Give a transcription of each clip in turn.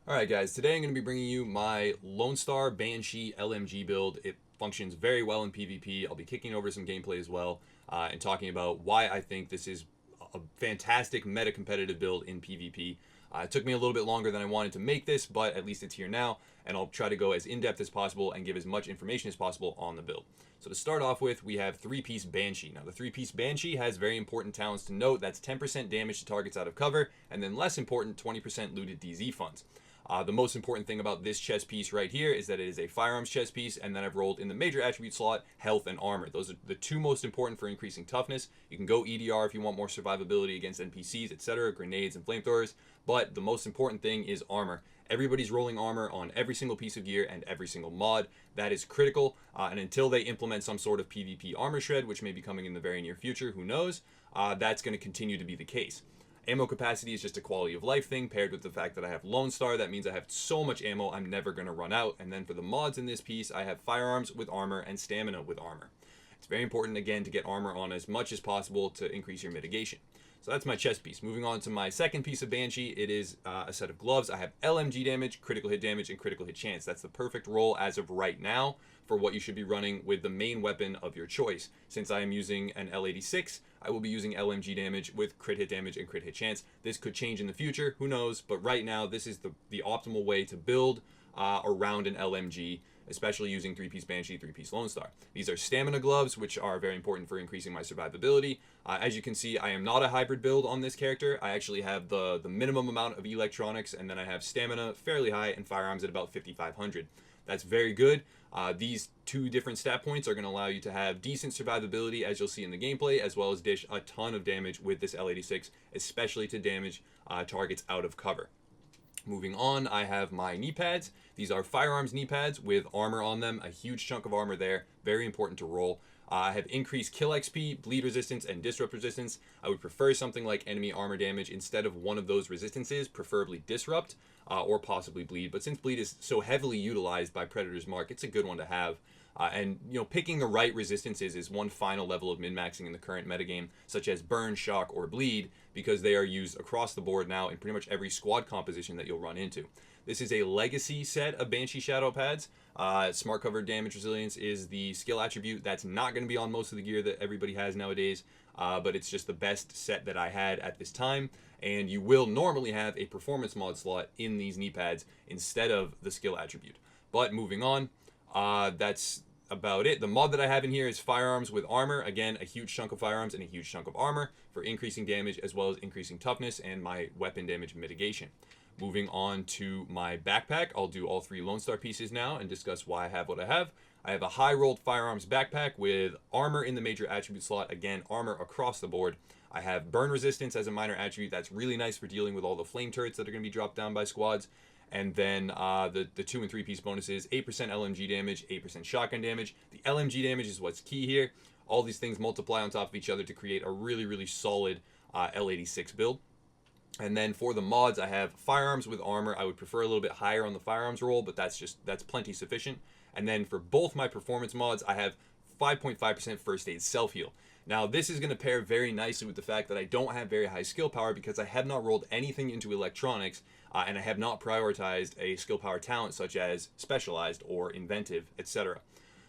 Alright guys, today I'm going to be bringing you my Lonestar Banshee LMG build. It functions very well in PvP. I'll be kicking over some gameplay as well and talking about why I think this is a fantastic meta competitive build in PvP. It took me a little bit longer than I wanted to make this, but at least it's here now, and I'll try to go as in-depth as possible and give as much information as possible on the build. So to start off with, we have 3-piece Banshee. Now the 3-piece Banshee has very important talents to note. That's 10% damage to targets out of cover, and then less important, 20% looted DZ funds. The most important thing about this chess piece right here is that it is a firearms chess piece, and then I've rolled in the major attribute slot health and armor. Those are the two most important for increasing toughness. You can go EDR if you want more survivability against NPCs, etc., grenades and flamethrowers, but the most important thing is armor. Everybody's rolling armor on every single piece of gear and every single mod. That is critical, and until they implement some sort of PvP armor shred, which may be coming in the very near future, who knows, that's going to continue to be the case. Ammo capacity is just a quality of life thing paired with the fact that I have Lonestar. That means I have so much ammo I'm never going to run out. And then for the mods in this piece, I have firearms with armor and stamina with armor. It's very important again to get armor on as much as possible to increase your mitigation. So that's my chest piece. Moving on to my second piece of Banshee, it is a set of gloves. I have LMG damage, critical hit damage, and critical hit chance. That's the perfect roll as of right now for what you should be running with the main weapon of your choice. Since I am using an L86, I will be using LMG damage with crit hit damage and crit hit chance. This could change in the future, who knows, but right now this is the optimal way to build around an LMG, especially using 3-piece Banshee, 3-piece Lonestar. These are stamina gloves, which are very important for increasing my survivability. As you can see, I am not a hybrid build on this character. I actually have the minimum amount of electronics, and then I have stamina fairly high and firearms at about 5,500. That's very good. These two different stat points are going to allow you to have decent survivability, as you'll see in the gameplay, as well as dish a ton of damage with this L86, especially to damage targets out of cover. Moving on, I have my knee pads. These are firearms knee pads with armor on them, a huge chunk of armor there, very important to roll. I have increased kill XP, bleed resistance, and disrupt resistance. I would prefer something like enemy armor damage instead of one of those resistances, preferably disrupt or possibly bleed. But since bleed is so heavily utilized by Predator's Mark, it's a good one to have. And picking the right resistances is one final level of min-maxing in the current metagame, such as burn, shock, or bleed, because they are used across the board now in pretty much every squad composition that you'll run into. This is a legacy set of Banshee Shadow pads. Smart Cover Damage Resilience is the skill attribute that's not going to be on most of the gear that everybody has nowadays, but it's just the best set that I had at this time. And you will normally have a performance mod slot in these knee pads instead of the skill attribute. But moving on, that's about it. The mod that I have in here is firearms with armor. Again, a huge chunk of firearms and a huge chunk of armor for increasing damage as well as increasing toughness and my weapon damage mitigation. Moving on to my backpack, I'll do all 3 Lonestar pieces now and discuss why I have what I have. I have a high rolled firearms backpack with armor in the major attribute slot. Again, armor across the board. I have burn resistance as a minor attribute. That's really nice for dealing with all the flame turrets that are going to be dropped down by squads. And then the 2- and 3-piece bonuses, 8% LMG damage, 8% shotgun damage. The LMG damage is what's key here. All these things multiply on top of each other to create a really, really solid L86 build. And then for the mods, I have firearms with armor. I would prefer a little bit higher on the firearms roll, but that's plenty sufficient. And then for both my performance mods, I have 5.5% first aid self-heal. Now, this is going to pair very nicely with the fact that I don't have very high skill power because I have not rolled anything into electronics, and I have not prioritized a skill power talent such as specialized or inventive, etc.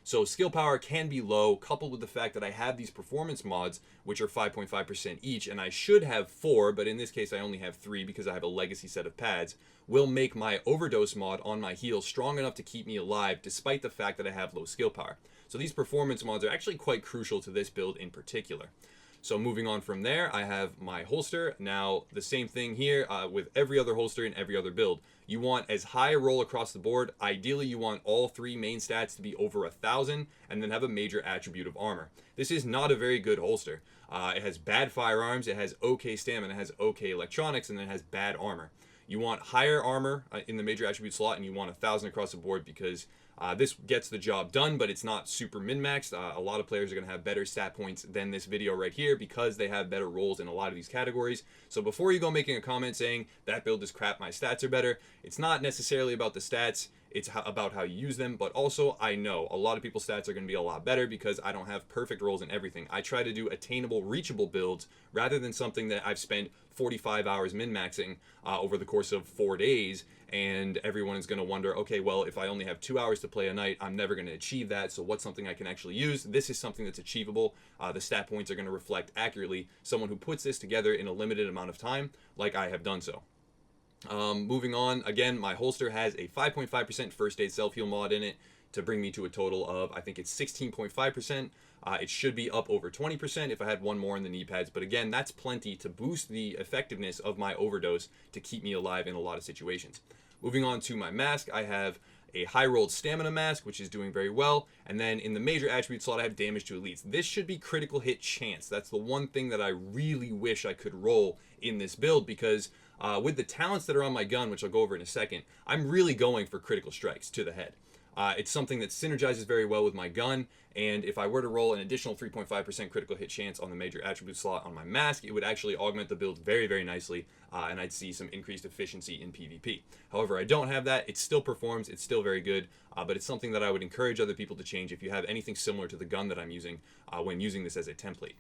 So skill power can be low, coupled with the fact that I have these performance mods, which are 5.5% each, and I should have 4, but in this case I only have 3 because I have a legacy set of pads, will make my overdose mod on my heal strong enough to keep me alive, despite the fact that I have low skill power. So these performance mods are actually quite crucial to this build in particular. So moving on from there, I have my holster. Now, the same thing here with every other holster in every other build. You want as high a roll across the board. Ideally, you want all 3 main stats to be over 1,000 and then have a major attribute of armor. This is not a very good holster. It has bad firearms, it has okay stamina, it has okay electronics, and then it has bad armor. You want higher armor in the major attribute slot, and you want 1,000 across the board because this gets the job done, but it's not super min-maxed. A lot of players are going to have better stat points than this video right here because they have better rolls in a lot of these categories. So before you go making a comment saying that build is crap, my stats are better, it's not necessarily about the stats. It's about how you use them, but also I know a lot of people's stats are going to be a lot better because I don't have perfect rolls in everything. I try to do attainable, reachable builds rather than something that I've spent 45 hours min-maxing over the course of 4 days, and everyone is going to wonder, okay, well, if I only have 2 hours to play a night, I'm never going to achieve that, so what's something I can actually use? This is something that's achievable. The stat points are going to reflect accurately someone who puts this together in a limited amount of time, like I have done so. Moving on, again, my holster has a 5.5% first aid self-heal mod in it to bring me to a total of, I think it's 16.5%. It should be up over 20% if I had one more in the knee pads, but again, that's plenty to boost the effectiveness of my overdose to keep me alive in a lot of situations. Moving on to my mask, I have a high rolled stamina mask, which is doing very well, and then in the major attribute slot I have damage to elites. This should be critical hit chance. That's the one thing that I really wish I could roll in this build, because with the talents that are on my gun, which I'll go over in a second, I'm really going for critical strikes to the head. It's something that synergizes very well with my gun, and if I were to roll an additional 3.5% critical hit chance on the major attribute slot on my mask, it would actually augment the build very, very nicely, and I'd see some increased efficiency in PvP. However, I don't have that. It still performs. It's still very good, but it's something that I would encourage other people to change if you have anything similar to the gun that I'm using when using this as a template.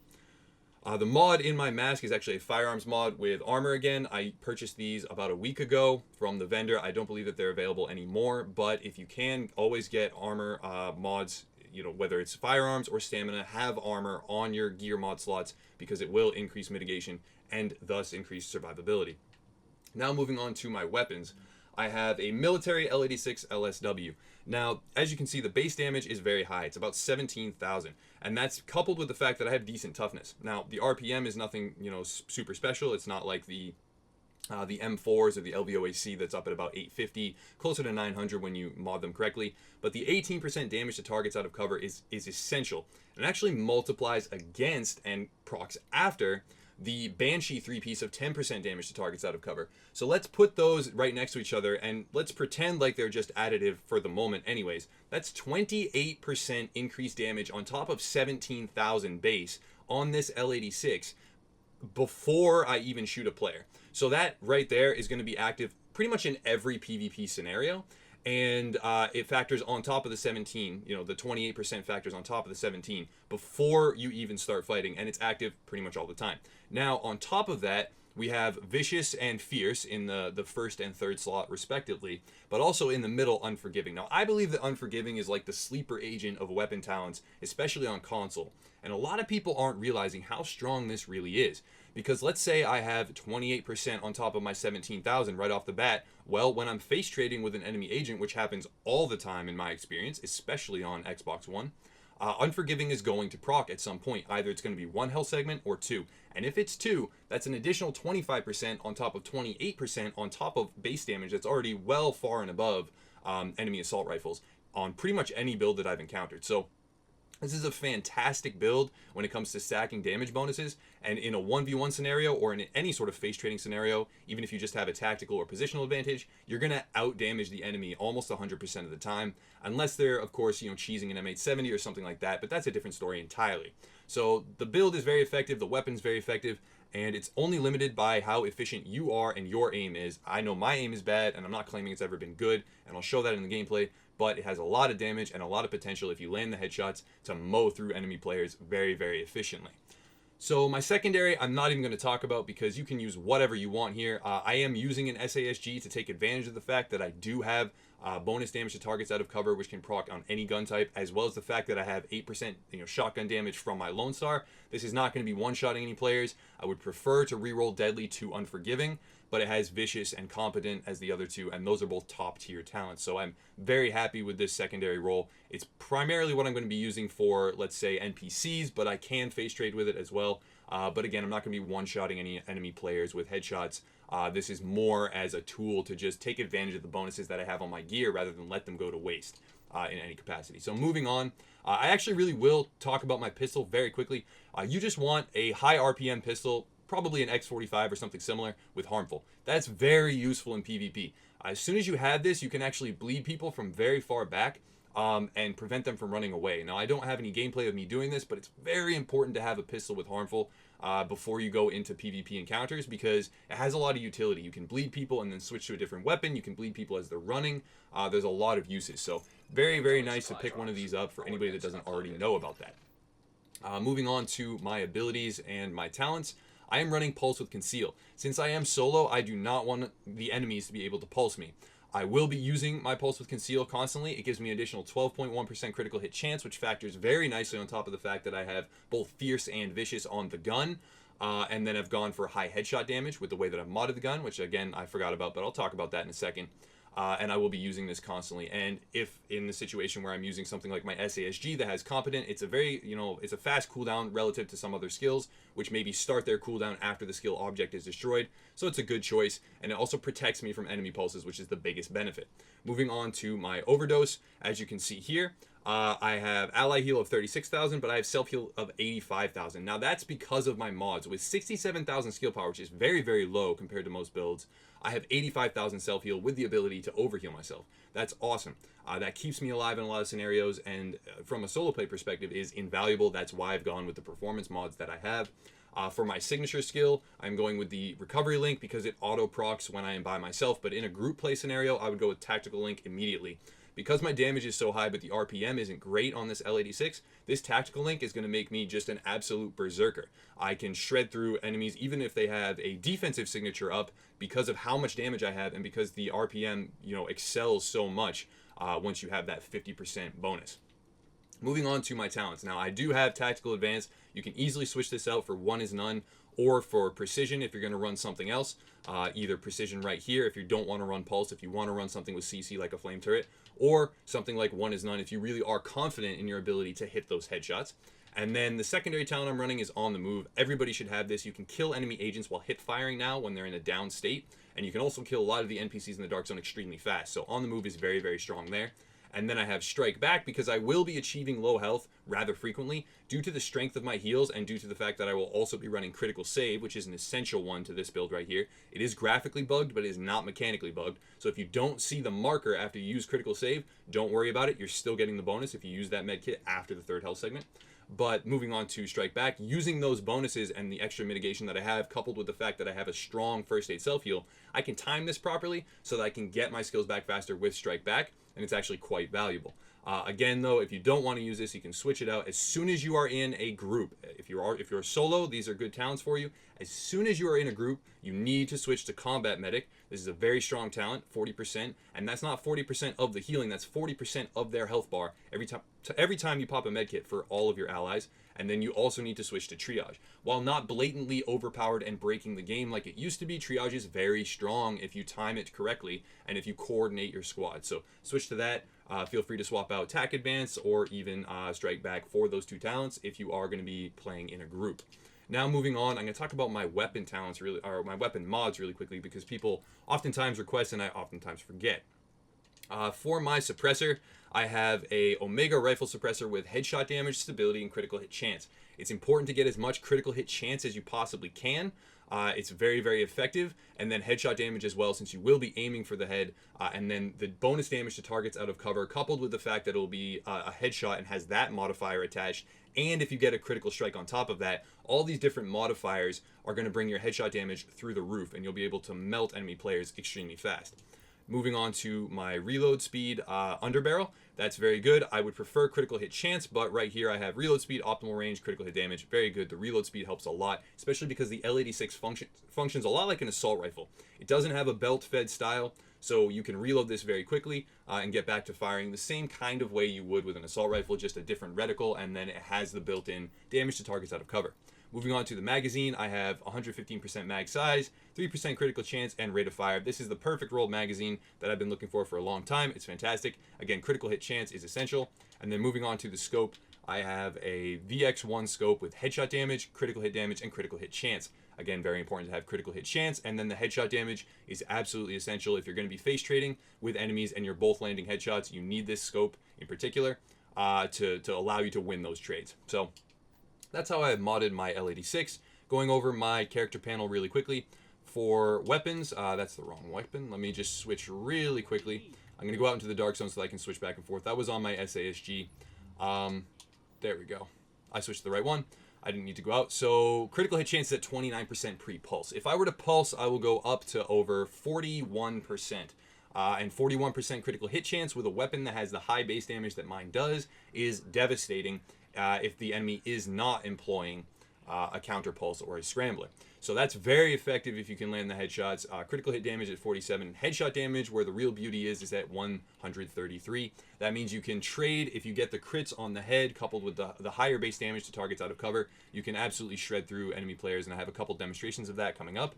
The mod in my mask is actually a firearms mod with armor again. I purchased these about a week ago from the vendor. I don't believe that they're available anymore, but if you can, always get armor mods, you know, whether it's firearms or stamina, have armor on your gear mod slots because it will increase mitigation and thus increase survivability. Now moving on to my weapons. I have a military L86 LSW. Now, as you can see, the base damage is very high. It's about 17,000, and that's coupled with the fact that I have decent toughness. Now, the RPM is nothing, you know, super special. It's not like the M4s or the LVOAC that's up at about 850, closer to 900 when you mod them correctly. But the 18% damage to targets out of cover is essential. It actually multiplies against and procs after the Banshee 3-piece of 10% damage to targets out of cover. So let's put those right next to each other and let's pretend like they're just additive for the moment anyways. That's 28% increased damage on top of 17,000 base on this L86 before I even shoot a player. So that right there is going to be active pretty much in every PvP scenario. And it factors on top of the 17, you know, the 28% factors on top of the 17 before you even start fighting, and it's active pretty much all the time. Now, on top of that, we have Vicious and Fierce in the first and third slot, respectively, but also in the middle, Unforgiving. Now, I believe that Unforgiving is like the sleeper agent of weapon talents, especially on console, and a lot of people aren't realizing how strong this really is. Because let's say I have 28% on top of my 17,000 right off the bat. Well, when I'm face trading with an enemy agent, which happens all the time in my experience, especially on Xbox One, Unforgiving is going to proc at some point. Either it's going to be 1 health segment or 2. And if it's 2, that's an additional 25% on top of 28% on top of base damage that's already well far and above enemy assault rifles on pretty much any build that I've encountered. So this is a fantastic build when it comes to stacking damage bonuses, and in a 1v1 scenario or in any sort of face trading scenario, even if you just have a tactical or positional advantage, you're going to out damage the enemy almost 100% of the time, unless they're, of course, you know, cheesing an M870 or something like that, but that's a different story entirely. So the build is very effective, the weapon's very effective, and it's only limited by how efficient you are and your aim is. I know my aim is bad, and I'm not claiming it's ever been good, and I'll show that in the gameplay, but it has a lot of damage and a lot of potential if you land the headshots to mow through enemy players very, very efficiently. So my secondary, I'm not even going to talk about because you can use whatever you want here. I am using an SASG to take advantage of the fact that I do have bonus damage to targets out of cover, which can proc on any gun type, as well as the fact that I have 8% shotgun damage from my Lonestar. This is not going to be one-shotting any players. I would prefer to reroll Deadly to Unforgiving, but it has Vicious and Competent as the other two, and those are both top-tier talents. So I'm very happy with this secondary role. It's primarily what I'm going to be using for, let's say, NPCs, but I can face trade with it as well. But again, I'm not going to be one-shotting any enemy players with headshots. This is more as a tool to just take advantage of the bonuses that I have on my gear rather than let them go to waste in any capacity. So moving on, I actually really will talk about my pistol very quickly. You just want a high RPM pistol, probably an X45 or something similar with Harmful. That's very useful in PvP. As soon as you have this, you can actually bleed people from very far back. and prevent them from running away. Now, I don't have any gameplay of me doing this, but it's very important to have a pistol with harmful before you go into PvP encounters, because it has a lot of utility. You can bleed people and then switch to a different weapon. You can bleed people as they're running. There's a lot of uses. So very, very nice to pick one of these up for anybody that doesn't already know about that. Moving on to my abilities and my talents. I am running Pulse with Conceal. Since I am solo, I do not want the enemies to be able to pulse me. I will be using my Pulse with Conceal constantly. It gives me an additional 12.1% critical hit chance, which factors very nicely on top of the fact that I have both Fierce and Vicious on the gun. And then I've gone for high headshot damage with the way that I've modded the gun, which again, I forgot about, but I'll talk about that in a second. And I will be using this constantly. And if in the situation where I'm using something like my SASG that has Competent, it's a very, it's a fast cooldown relative to some other skills, which maybe start their cooldown after the skill object is destroyed. So it's a good choice. And it also protects me from enemy pulses, which is the biggest benefit. Moving on to my Overdose, as you can see here, I have ally heal of 36,000, but I have self heal of 85,000. Now that's because of my mods. With 67,000 skill power, which is very, very low compared to most builds, I have 85,000 self heal with the ability to overheal myself. That's awesome. That keeps me alive in a lot of scenarios, and from a solo play perspective is invaluable. That's why I've gone with the performance mods that I have. For my signature skill, I'm going with the recovery link because it auto procs when I am by myself, but in a group play scenario, I would go with tactical link immediately. Because my damage is so high but the RPM isn't great on this L86, this tactical link is going to make me just an absolute berserker. I can shred through enemies even if they have a defensive signature up because of how much damage I have and because the RPM, excels so much once you have that 50% bonus. Moving on to my talents. Now, I do have Tactical Advance. You can easily switch this out for One is None or for Precision if you're going to run something else. Either Precision right here if you don't want to run Pulse, if you want to run something with CC like a Flame Turret, or something like One is None if you really are confident in your ability to hit those headshots. And then the secondary talent I'm running is On the Move. Everybody should have this. You can kill enemy agents while hip firing now when they're in a down state, and you can also kill a lot of the NPCs in the Dark Zone extremely fast. So On the Move is very, very strong there. And then I have Strike Back because I will be achieving low health rather frequently due to the strength of my heals and due to the fact that I will also be running Critical Save, which is an essential one to this build right here. It is graphically bugged, but it is not mechanically bugged. So if you don't see the marker after you use Critical Save, don't worry about it. You're still getting the bonus if you use that med kit after the third health segment. But moving on to Strike Back, using those bonuses and the extra mitigation that I have, coupled with the fact that I have a strong first aid self-heal, I can time this properly so that I can get my skills back faster with Strike Back, and it's actually quite valuable. Again, though, if you don't want to use this, you can switch it out as soon as you are in a group. If you're solo, these are good talents for you. As soon as you are in a group, you need to switch to Combat Medic. This is a very strong talent, 40%, and that's not 40% of the healing. That's 40% of their health bar every time you pop a medkit for all of your allies. And then you also need to switch to Triage. While not blatantly overpowered and breaking the game like it used to be, Triage is very strong if you time it correctly and if you coordinate your squad. So switch to that. Feel free to swap out Tac Advance or even Strike Back for those two talents if you are going to be playing in a group. Now moving on, I'm going to talk about my weapon talents or my weapon mods really quickly because people oftentimes request and I oftentimes forget. For my suppressor, I have a Omega rifle suppressor with headshot damage, stability, and critical hit chance. It's important to get as much critical hit chance as you possibly can. It's very, very effective. And then headshot damage as well, since you will be aiming for the head. And then the bonus damage to targets out of cover, coupled with the fact that it will be a headshot and has that modifier attached. And if you get a critical strike on top of that, all these different modifiers are going to bring your headshot damage through the roof, and you'll be able to melt enemy players extremely fast. Moving on to my reload speed, underbarrel. That's very good. I would prefer critical hit chance, but right here I have reload speed, optimal range, critical hit damage. Very good. The reload speed helps a lot, especially because the L86 functions a lot like an assault rifle. It doesn't have a belt-fed style, so you can reload this very quickly and get back to firing the same kind of way you would with an assault rifle, just a different reticle, and then it has the built-in damage to targets out of cover. Moving on to the magazine, I have 115% mag size, 3% critical chance, and rate of fire. This is the perfect rolled magazine that I've been looking for a long time. It's fantastic. Again, critical hit chance is essential. And then moving on to the scope, I have a VX1 scope with headshot damage, critical hit damage, and critical hit chance. Again, very important to have critical hit chance, and then the headshot damage is absolutely essential. If you're going to be face trading with enemies and you're both landing headshots, you need this scope in particular to allow you to win those trades. So that's how I have modded my L86. Going over my character panel really quickly. For weapons, that's the wrong weapon. Let me just switch really quickly. I'm going to go out into the dark zone so that I can switch back and forth. That was on my SASG. There we go. I switched to the right one. I didn't need to go out. So critical hit chance is at 29% pre-pulse. If I were to pulse, I will go up to over 41%. And 41% critical hit chance with a weapon that has the high base damage that mine does is devastating if the enemy is not employing a counter pulse or a scrambler. So that's very effective if you can land the headshots. Critical hit damage at 47. Headshot damage, where the real beauty is at 133. That means you can trade if you get the crits on the head coupled with the higher base damage to targets out of cover. You can absolutely shred through enemy players, and I have a couple demonstrations of that coming up.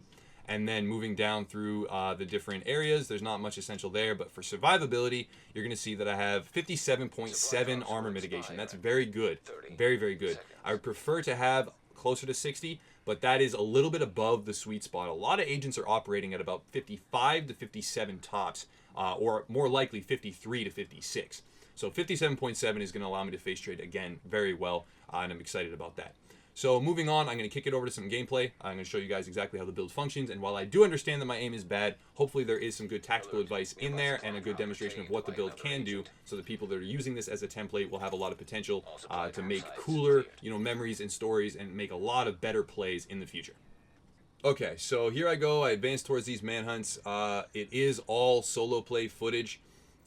And then moving down through the different areas, there's not much essential there, but for survivability, you're going to see that I have 57.7 armor mitigation. That's very good. Very, very good. I would prefer to have closer to 60, but that is a little bit above the sweet spot. A lot of agents are operating at about 55 to 57 tops, or more likely 53 to 56. So 57.7 is going to allow me to face trade again very well, and I'm excited about that. So moving on, I'm going to kick it over to some gameplay. I'm going to show you guys exactly how the build functions, and while I do understand that my aim is bad, hopefully there is some good tactical advice in there and a good demonstration of what the build can do, so the people that are using this as a template will have a lot of potential to make cooler, memories and stories and make a lot of better plays in the future. Okay, so here I go. I advance towards these manhunts. It is all solo play footage.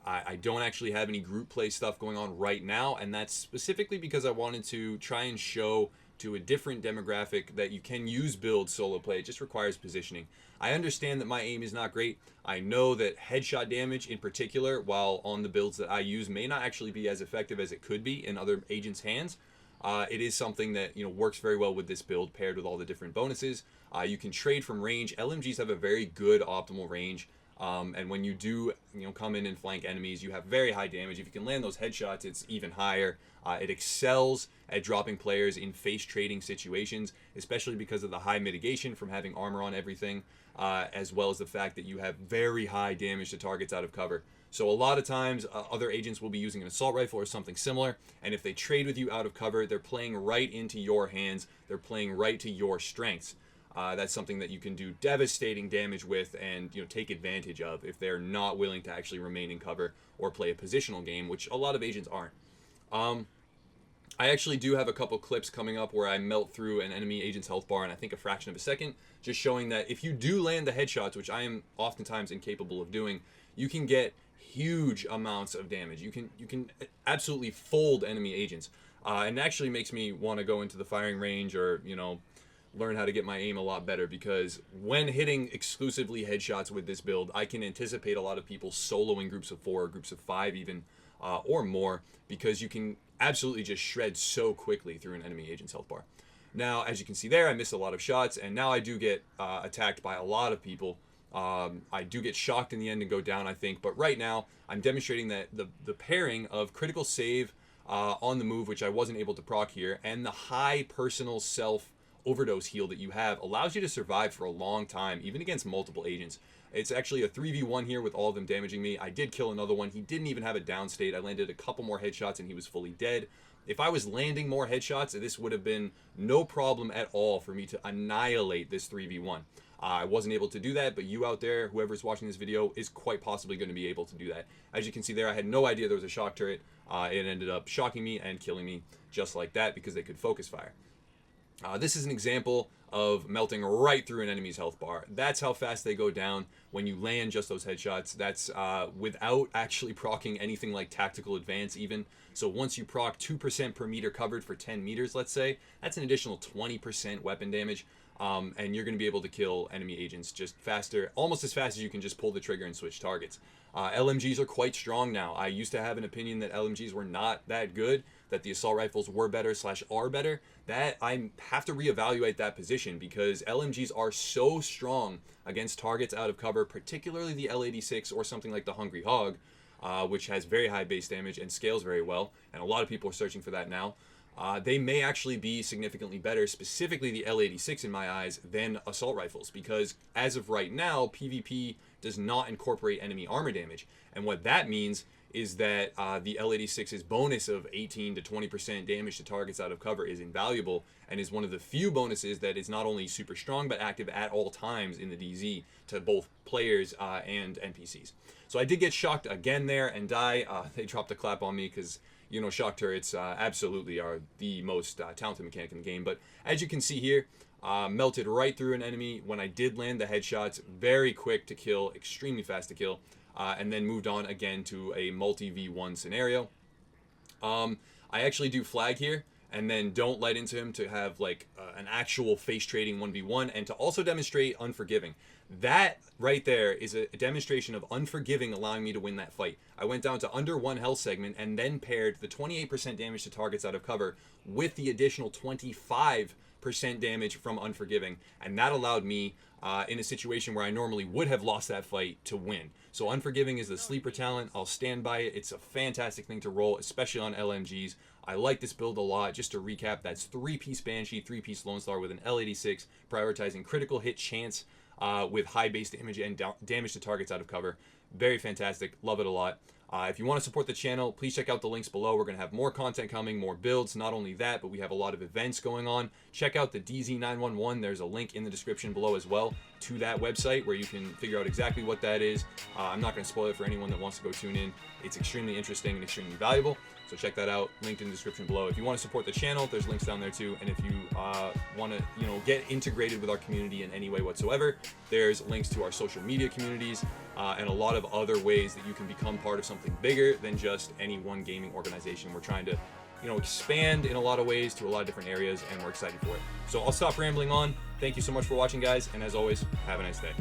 I don't actually have any group play stuff going on right now, and that's specifically because I wanted to try and show to a different demographic that you can use build solo play. It just requires positioning. I understand that my aim is not great. I know that headshot damage in particular, while on the builds that I use, may not actually be as effective as it could be in other agents' hands. It is something that works very well with this build paired with all the different bonuses. You can trade from range. LMGs have a very good optimal range. And when you do come in and flank enemies, you have very high damage. If you can land those headshots, it's even higher. It excels at dropping players in face trading situations, especially because of the high mitigation from having armor on everything, as well as the fact that you have very high damage to targets out of cover. So a lot of times other agents will be using an assault rifle or something similar, and if they trade with you out of cover, they're playing right into your hands. They're playing right to your strengths. That's something that you can do devastating damage with and take advantage of if they're not willing to actually remain in cover or play a positional game, which a lot of agents aren't. I actually do have a couple clips coming up where I melt through an enemy agent's health bar in I think a fraction of a second, just showing that if you do land the headshots, which I am oftentimes incapable of doing, you can get huge amounts of damage. You can absolutely fold enemy agents, and it actually makes me want to go into the firing range or learn how to get my aim a lot better, because when hitting exclusively headshots with this build, I can anticipate a lot of people soloing groups of 4 or groups of 5 even, or more, because you can absolutely just shred so quickly through an enemy agent's health bar. Now, as you can see there, I missed a lot of shots, and now I do get attacked by a lot of people. I do get shocked in the end and go down, I think, but right now I'm demonstrating that the pairing of critical save on the move, which I wasn't able to proc here, and the high personal self overdose heal that you have allows you to survive for a long time, even against multiple agents. It's actually a 3v1 here with all of them damaging me. I did kill another one. He didn't even have a down state. I landed a couple more headshots and he was fully dead. If I was landing more headshots, this would have been no problem at all for me to annihilate this 3v1. I wasn't able to do that, but you out there, whoever's watching this video, is quite possibly going to be able to do that. As you can see there, I had no idea there was a shock turret. It ended up shocking me and killing me just like that because they could focus fire. This is an example of melting right through an enemy's health bar. That's how fast they go down when you land just those headshots. That's without actually procking anything like tactical advance even. So once you proc 2% per meter covered for 10 meters, let's say, that's an additional 20% weapon damage. And you're going to be able to kill enemy agents just faster, almost as fast as you can just pull the trigger and switch targets. LMGs are quite strong now. I used to have an opinion that LMGs were not that good, that the assault rifles were better / are better. That I have to reevaluate that position, because LMGs are so strong against targets out of cover, particularly the L86 or something like the Hungry Hog, which has very high base damage and scales very well, and a lot of people are searching for that now. They may actually be significantly better, specifically the L86 in my eyes, than assault rifles, because as of right now, PvP does not incorporate enemy armor damage. And what that means is that the L86's bonus of 18 to 20% damage to targets out of cover is invaluable, and is one of the few bonuses that is not only super strong but active at all times in the DZ to both players and NPCs. So I did get shocked again there and die. They dropped a clap on me because, you know, shock turrets absolutely are the most talented mechanic in the game. But as you can see here, melted right through an enemy when I did land the headshots. Very quick to kill, extremely fast to kill. And then moved on again to a multi v1 scenario. I actually do flag here and then don't let into him to have like an actual face trading 1v1 and to also demonstrate Unforgiving. That right there is a demonstration of Unforgiving allowing me to win that fight. I went down to under 1 health segment and then paired the 28% damage to targets out of cover with the additional 25% damage from Unforgiving, and that allowed me in a situation where I normally would have lost that fight to win. So Unforgiving is the sleeper talent. I'll stand by it. It's a fantastic thing to roll, especially on LMGs. I like this build a lot. Just to recap, that's 3-piece Banshee, 3-piece Lonestar with an L86, prioritizing critical hit chance with high base damage and damage to targets out of cover. Very fantastic. Love it a lot. If you want to support the channel, please check out the links below. We're going to have more content coming, more builds. Not only that, but we have a lot of events going on. Check out the DZ911. There's a link in the description below as well to that website where you can figure out exactly what that is. I'm not going to spoil it for anyone that wants to go tune in. It's extremely interesting and extremely valuable. So check that out, linked in the description below. If you want to support the channel, there's links down there too. And if you want to, you know, get integrated with our community in any way whatsoever, there's links to our social media communities and a lot of other ways that you can become part of something bigger than just any one gaming organization. We're trying to, you know, expand in a lot of ways to a lot of different areas, and we're excited for it. So I'll stop rambling on. Thank you so much for watching, guys, and as always, have a nice day.